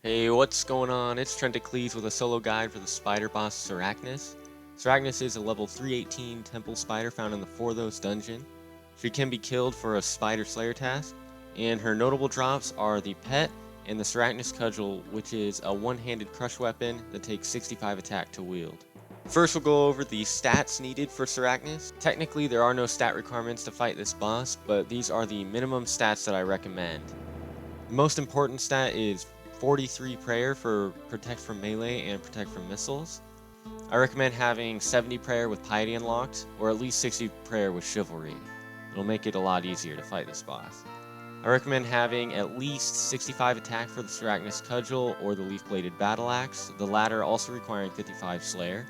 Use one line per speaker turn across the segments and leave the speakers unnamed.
Hey, what's going on? It's Trentacles with a solo guide for the spider boss Sarachnis. Sarachnis is a level 318 temple spider found in the Forthos dungeon. She can be killed for a spider slayer task, and her notable drops are the pet and the Sarachnis cudgel, which is a one-handed crush weapon that takes 65 attack to wield. First, we'll go over the stats needed for Sarachnis. Technically, there are no stat requirements to fight this boss, but these are the minimum stats that I recommend. The most important stat is 43 prayer for protect from melee and protect from missiles. I recommend having 70 prayer with piety unlocked, or at least 60 prayer with chivalry. It'll make it a lot easier to fight this boss. I recommend having at least 65 attack for the Sarachnis cudgel or the leaf-bladed battle axe, the latter also requiring 55 slayer.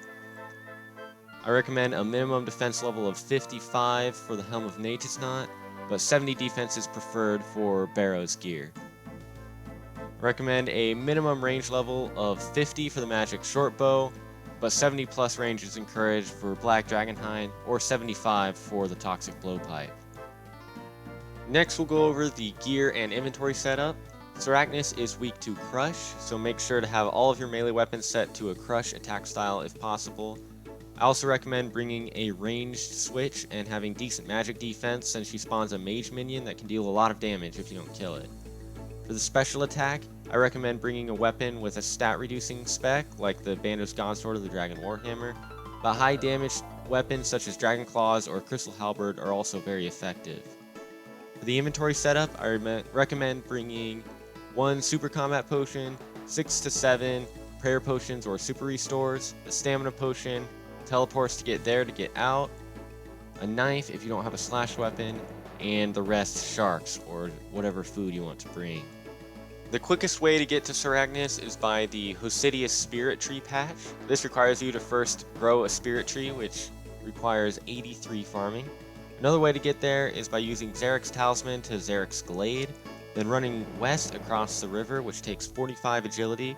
I recommend a minimum defense level of 55 for the Helm of Natus Knot, but 70 defense is preferred for Barrow's gear. I recommend a minimum range level of 50 for the magic shortbow, but 70 plus range is encouraged for Black Dragonhide, or 75 for the Toxic Blowpipe. Next, we'll go over the gear and inventory setup. Sarachnis is weak to Crush, so make sure to have all of your melee weapons set to a Crush attack style if possible. I also recommend bringing a ranged switch and having decent magic defense, since she spawns a mage minion that can deal a lot of damage if you don't kill it. For the special attack, I recommend bringing a weapon with a stat reducing spec, like the Bandos Godsword or the Dragon Warhammer, but high damage weapons such as Dragon Claws or Crystal Halberd are also very effective. For the inventory setup, I recommend bringing 1 super combat potion, 6 to 7 prayer potions or super restores, a stamina potion, teleports to get there to get out, a knife if you don't have a slash weapon, and the rest sharks or whatever food you want to bring. The quickest way to get to Sarachnis is by the Hosidius Spirit Tree patch. This requires you to first grow a spirit tree, which requires 83 farming. Another way to get there is by using Zarek's Talisman to Zarek's Glade, then running west across the river, which takes 45 agility,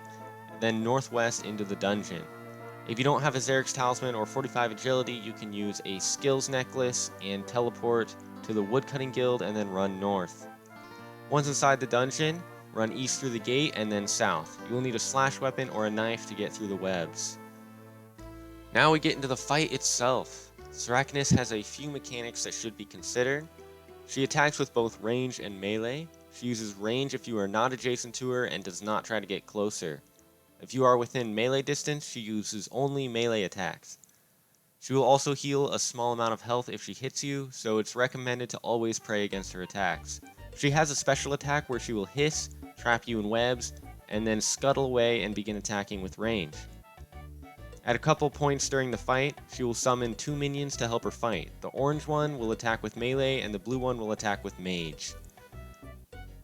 then northwest into the dungeon. If you don't have a Zarek's Talisman or 45 agility, you can use a skills necklace and teleport to the Woodcutting Guild and then run north. Once inside the dungeon, run east through the gate and then south. You will need a slash weapon or a knife to get through the webs. Now we get into the fight itself. Sarachnis has a few mechanics that should be considered. She attacks with both range and melee. She uses range if you are not adjacent to her and does not try to get closer. If you are within melee distance, she uses only melee attacks. She will also heal a small amount of health if she hits you, so it's recommended to always pray against her attacks. She has a special attack where she will hiss, trap you in webs, and then scuttle away and begin attacking with range. At a couple points during the fight, she will summon 2 minions to help her fight. The orange one will attack with melee, and the blue one will attack with mage.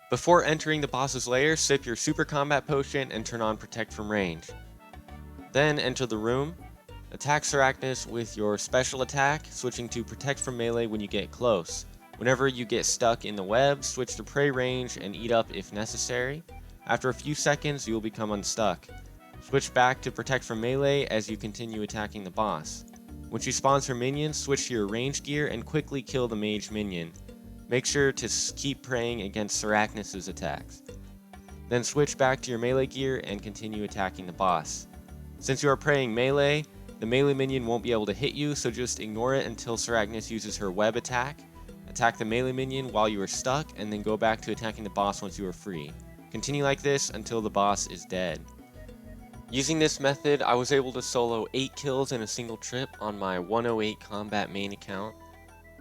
Before entering the boss's lair, sip your super combat potion and turn on protect from range. Then enter the room. Attack Sarachnis with your special attack, switching to protect from melee when you get close. Whenever you get stuck in the web, switch to pray range and eat up if necessary. After a few seconds, you will become unstuck. Switch back to protect from melee as you continue attacking the boss. When she spawns her minions, switch to your range gear and quickly kill the mage minion. Make sure to keep praying against Sarachnis' attacks. Then switch back to your melee gear and continue attacking the boss. Since you are praying melee, the melee minion won't be able to hit you, so just ignore it until Sarachnis uses her web attack. Attack the melee minion while you are stuck, and then go back to attacking the boss once you are free. Continue like this until the boss is dead. Using this method, I was able to solo 8 kills in a single trip on my 108 combat main account.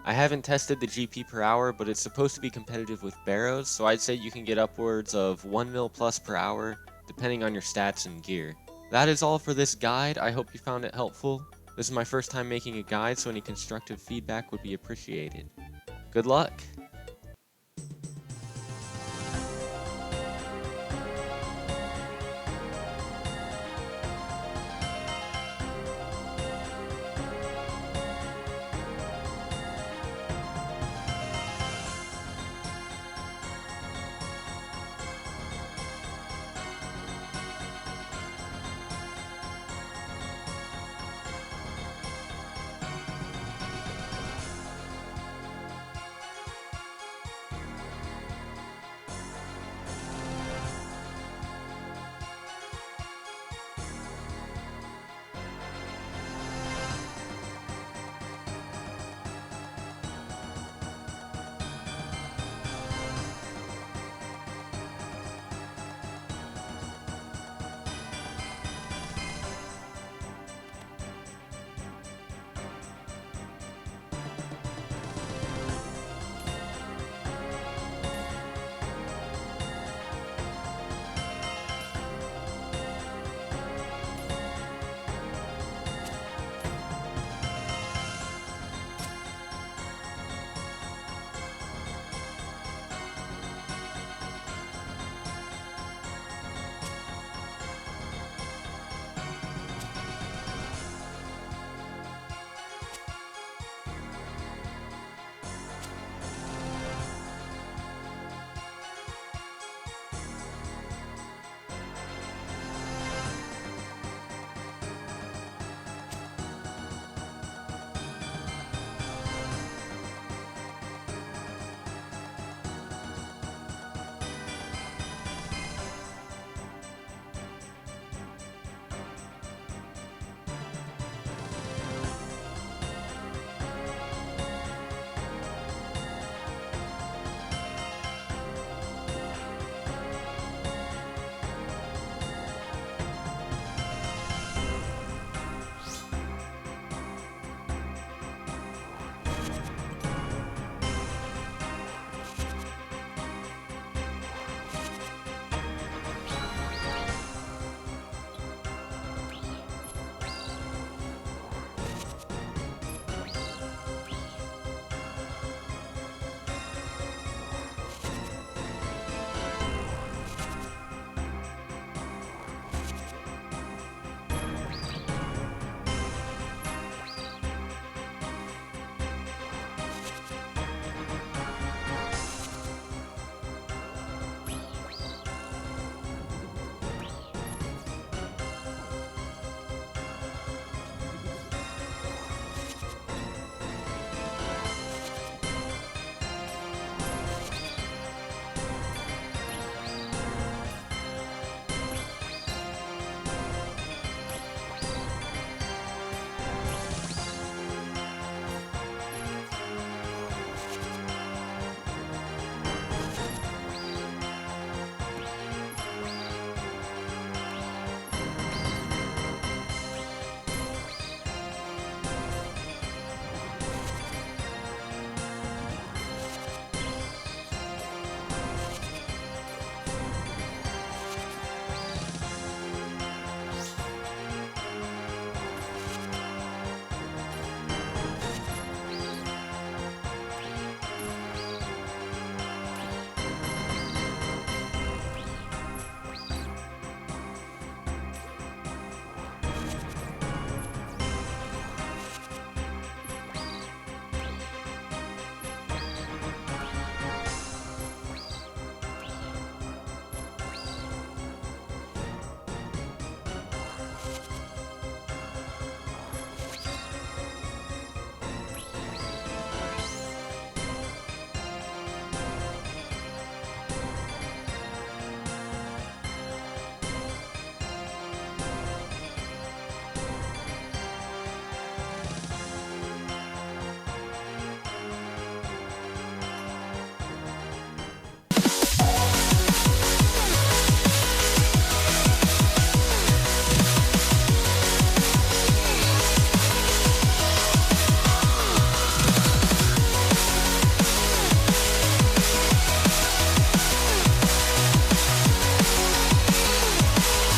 I haven't tested the GP per hour, but it's supposed to be competitive with Barrows, so I'd say you can get upwards of 1 mil plus per hour, depending on your stats and gear. That is all for this guide. I hope you found it helpful. This is my first time making a guide, so any constructive feedback would be appreciated. Good luck!